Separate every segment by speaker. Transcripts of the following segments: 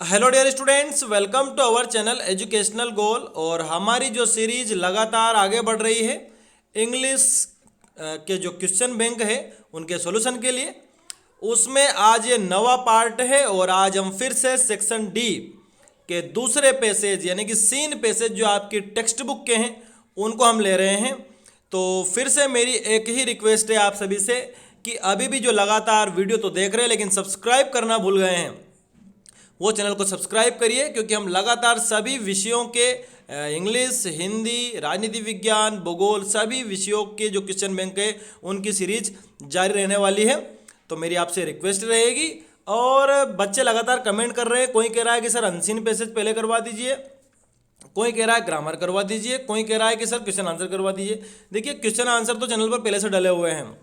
Speaker 1: Hello dear students, welcome to our channel educational goal. और हमारी जो सीरीज लगातार आगे बढ़ रही है इंग्लिश के जो क्वेश्चन बैंक है उनके सॉल्यूशन के लिए, उसमें आज ये नवा पार्ट है। और आज हम फिर से सेक्शन डी के दूसरे पैसेज यानी कि सीन पैसेज जो आपकी टेक्स्ट बुक के हैं उनको हम ले रहे हैं। तो फिर से मेरी एक ही रिक्वेस्ट है आप सभी से कि अभी भी जो लगातार वीडियो तो देख रहे हैं लेकिन सब्सक्राइब करना भूल गए हैं, वो चैनल को सब्सक्राइब करिए, क्योंकि हम लगातार सभी विषयों के इंग्लिश, हिंदी, राजनीति विज्ञान, भूगोल सभी विषयों के जो क्वेश्चन बैंक है उनकी सीरीज जारी रहने वाली है। तो मेरी आपसे रिक्वेस्ट रहेगी। और बच्चे लगातार कमेंट कर रहे हैं, कोई कह रहा है कि सर अनसीन पैसेज पहले करवा दीजिए, कोई कह रहा है ग्रामर करवा दीजिए, कोई कह रहा है कि सर क्वेश्चन आंसर करवा दीजिए। देखिए, क्वेश्चन आंसर तो चैनल पर पहले से डले हुए हैं।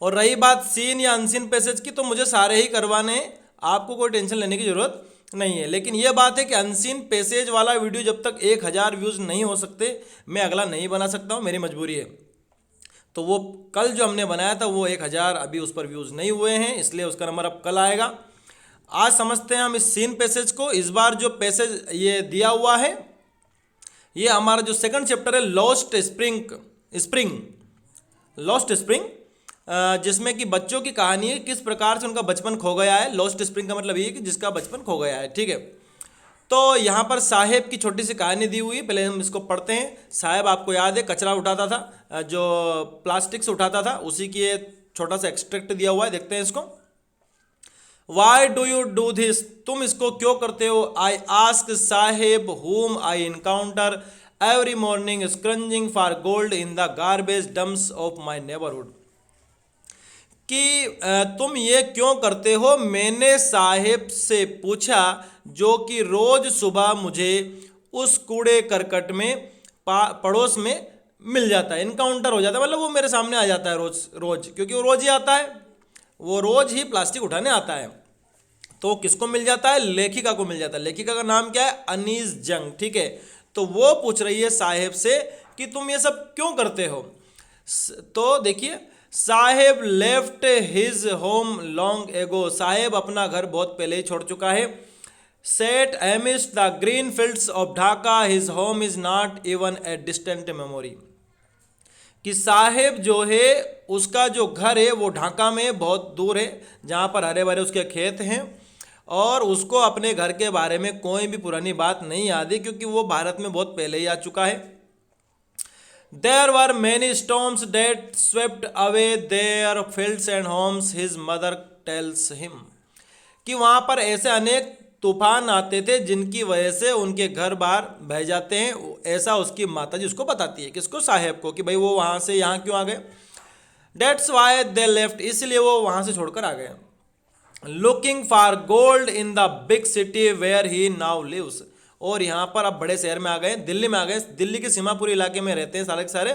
Speaker 1: और रही बात सीन या अनसीन पैसेज की, तो मुझे सारे ही करवाने हैं, आपको कोई टेंशन लेने की ज़रूरत नहीं है। लेकिन यह बात है कि अनसीन पैसेज वाला वीडियो जब तक 1000 व्यूज़ नहीं हो सकते मैं अगला नहीं बना सकता हूँ, मेरी मजबूरी है। तो वो कल जो हमने बनाया था वो 1000 अभी उस पर व्यूज़ नहीं हुए हैं, इसलिए उसका नंबर अब कल आएगा। आज समझते हैं हम इस सीन पैसेज को। इस बार जो पैसेज ये दिया हुआ है ये हमारा जो सेकंड चैप्टर है लॉस्ट स्प्रिंग, जिसमें कि बच्चों की कहानी है, किस प्रकार से उनका बचपन खो गया है। लॉस्ट स्प्रिंग का मतलब ये है कि जिसका बचपन खो गया है, ठीक है। तो यहाँ पर साहेब की छोटी सी कहानी दी हुई है, पहले हम इसको पढ़ते हैं। साहेब आपको याद है कचरा उठाता था, जो प्लास्टिक से उठाता था, उसी की ये छोटा सा एक्सट्रैक्ट दिया हुआ है, देखते हैं इसको। Why do you do this, तुम इसको क्यों करते हो। I ask Saheb whom I encounter every morning scrounging for gold in the garbage dumps of my neighbourhood, कि तुम ये क्यों करते हो। मैंने साहेब से पूछा जो कि रोज सुबह मुझे उस कूड़े करकट में पड़ोस में मिल जाता है, इनकाउंटर हो जाता है, मतलब वो मेरे सामने आ जाता है रोज रोज, क्योंकि वो रोज ही आता है, वो रोज ही प्लास्टिक उठाने आता है। तो किसको मिल जाता है, लेखिका को मिल जाता है। लेखिका का नाम क्या है, अनीस जंग, ठीक है। तो वो पूछ रही है साहेब से कि तुम ये सब क्यों करते हो। तो देखिए, Saheb left his home long ago, Saheb अपना घर बहुत पहले ही छोड़ चुका है। Set amidst the green fields of Dhaka his home is not even a distant memory, कि साहेब जो है उसका जो घर है वो ढाका में बहुत दूर है, जहाँ पर हरे भरे उसके खेत हैं, और उसको अपने घर के बारे में कोई भी पुरानी बात नहीं याद है, क्योंकि वो भारत में बहुत पहले ही आ चुका है। There were many storms that swept away their fields and homes, his mother tells him, कि वहाँ पर ऐसे अनेक तूफान आते थे जिनकी वजह से उनके घर बार बह जाते हैं, ऐसा उसकी माता जी उसको बताती है। किसको, साहेब को, कि भाई वो वहाँ से यहाँ क्यों आ गए। That's why they left, इसलिए वो वहाँ से छोड़कर आ गए। Looking for gold in the big city where he now lives, और यहाँ पर अब बड़े शहर में आ गए, दिल्ली में आ गए, दिल्ली के सीमापुरी इलाके में रहते हैं सारे के सारे।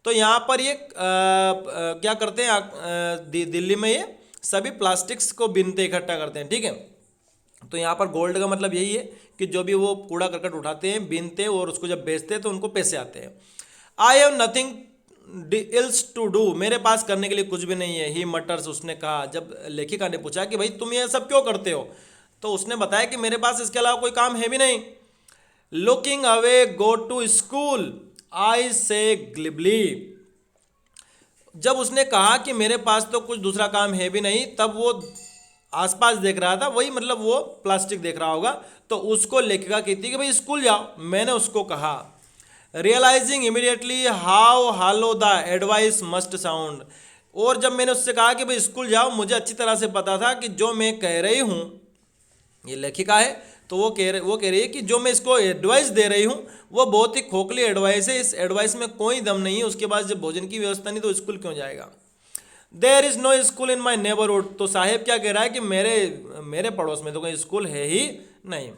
Speaker 1: तो यहाँ पर ये क्या करते हैं, दिल्ली में ये सभी प्लास्टिक्स को बीनते इकट्ठा करते हैं, ठीक है। तो यहाँ पर गोल्ड का मतलब यही है कि जो भी वो कूड़ा करकट उठाते हैं, बीनते हैं और उसको जब बेचते हैं तो उनको पैसे आते हैं। I have nothing else to do, मेरे पास करने के लिए कुछ भी नहीं है। ही मटर्स, उसने कहा। जब लेखिका ने पूछा कि भाई तुम ये सब क्यों करते हो, तो उसने बताया कि मेरे पास इसके अलावा कोई काम है भी नहीं। Looking away go to school I said glibly, जब उसने कहा कि मेरे पास तो कुछ दूसरा काम है भी नहीं, तब वो आसपास देख रहा था, वही मतलब वो प्लास्टिक देख रहा होगा। तो उसको लेखिका कहती कि भाई स्कूल जाओ, मैंने उसको कहा। Realising immediately how hollow the advice must sound, और जब मैंने उससे कहा कि भाई स्कूल जाओ, मुझे अच्छी तरह से पता था कि जो मैं कह रही हूँ, ये लेखिका है, तो वो कह रही है कि जो मैं इसको एडवाइस दे रही हूँ वो बहुत ही खोखली एडवाइस है, इस एडवाइस में कोई दम नहीं है। उसके बाद जब भोजन की व्यवस्था नहीं तो स्कूल क्यों जाएगा। There is no school in my neighbourhood, तो साहेब क्या कह रहा है कि मेरे पड़ोस में तो कोई स्कूल है ही नहीं।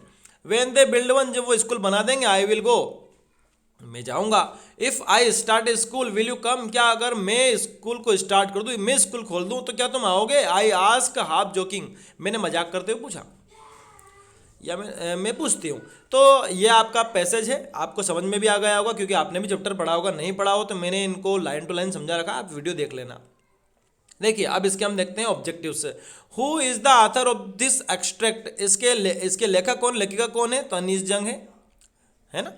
Speaker 1: वेन दे बिल्ड वन, जब वो स्कूल बना देंगे, आई विल गो, मैं जाऊँगा। If I start A school will you come, क्या अगर मैं स्कूल को स्टार्ट कर दूँ, मैं स्कूल खोल दूँ तो क्या तुम आओगे। आई आस्क हाफ जोकिंग, मैंने मजाक करते हुए पूछा, या मैं पूछती हूँ। तो ये आपका पैसेज है, आपको समझ में भी आ गया होगा क्योंकि आपने भी चैप्टर पढ़ा होगा। नहीं पढ़ा हो तो मैंने इनको लाइन टू लाइन समझा रखा, आप वीडियो देख लेना। देखिए अब इसके हम देखते हैं ऑब्जेक्टिव से। Who is the author of this extract, इसके लेखक कौन, लेखिका कौन है, तो अनीस जंग है ना।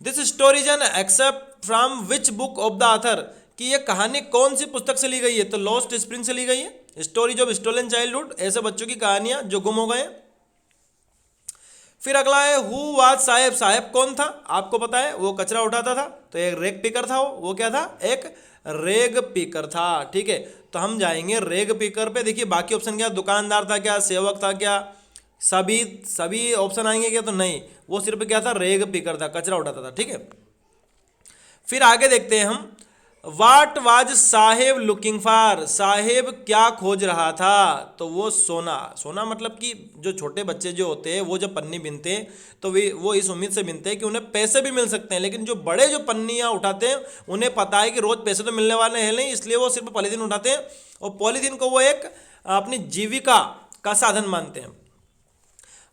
Speaker 1: This story is an excerpt from which book of the author, कि ये कहानी कौन सी पुस्तक से ली गई है, तो लॉस्ट स्प्रिंग से ली गई है। स्टोरीज ऑफ स्टोलन चाइल्डहुड, ऐसे बच्चों की कहानियां जो गुम हो गए हैं। फिर अगला है हु वाज साहेब, साहेब कौन था, आपको पता है वो कचरा उठाता था, तो एक रेग पिकर था, वो क्या था, एक रेग पिकर था, ठीक है। तो हम जाएंगे रेग पिकर पे। देखिए बाकी ऑप्शन क्या, दुकानदार था क्या, सेवक था क्या, सभी सभी ऑप्शन आएंगे क्या, तो नहीं, वो सिर्फ क्या था, रेग पिकर था, कचरा उठाता था, ठीक है। फिर आगे देखते हैं हम, what was Saheb looking for, Saheb क्या खोज रहा था, तो वो सोना। सोना मतलब कि जो छोटे बच्चे जो होते हैं वो जब पन्नी बीनते हैं तो वो इस उम्मीद से बीनते हैं कि उन्हें पैसे भी मिल सकते हैं, लेकिन जो बड़े जो पन्नियाँ उठाते हैं उन्हें पता है कि रोज़ पैसे तो मिलने वाले हैं नहीं, इसलिए वो सिर्फ पॉलीथीन उठाते हैं और पॉलीथीन को वो एक अपनी जीविका का साधन मानते हैं।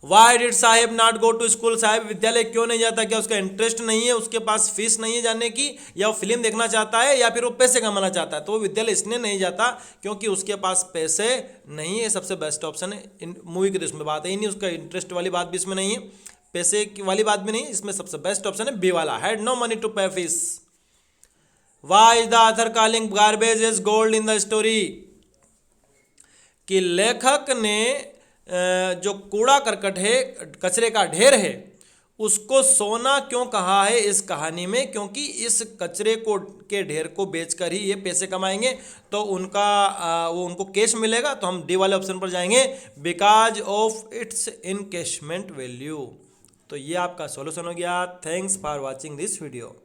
Speaker 1: Why did Saheb not go to school, Saheb विद्यालय क्यों नहीं जाता, क्या उसका इंटरेस्ट नहीं है, उसके पास फीस नहीं है जाने की, या वो फिल्म देखना चाहता है, या फिर वो पैसे कमाना चाहता है, तो वो विद्यालय इसलिए नहीं जाता क्योंकि उसके पास पैसे नहीं है। सबसे बेस्ट ऑप्शन है, इन मूवी की तो इसमें बात है ही नहीं, उसका इंटरेस्ट वाली बात भी इसमें नहीं है, पैसे की वाली बात भी नहीं, इसमें सबसे बेस्ट ऑप्शन है बी वाला, had no money to pay fees. Why is the author calling garbage is gold in the story, कि लेखक ने जो कूड़ा करकट है, कचरे का ढेर है, उसको सोना क्यों कहा है इस कहानी में, क्योंकि इस कचरे को के ढेर को बेचकर ही ये पैसे कमाएंगे, तो उनको कैश मिलेगा। तो हम डी वाले ऑप्शन पर जाएंगे, because of its encashment value. तो ये आपका सॉल्यूशन हो गया। Thanks for watching this video.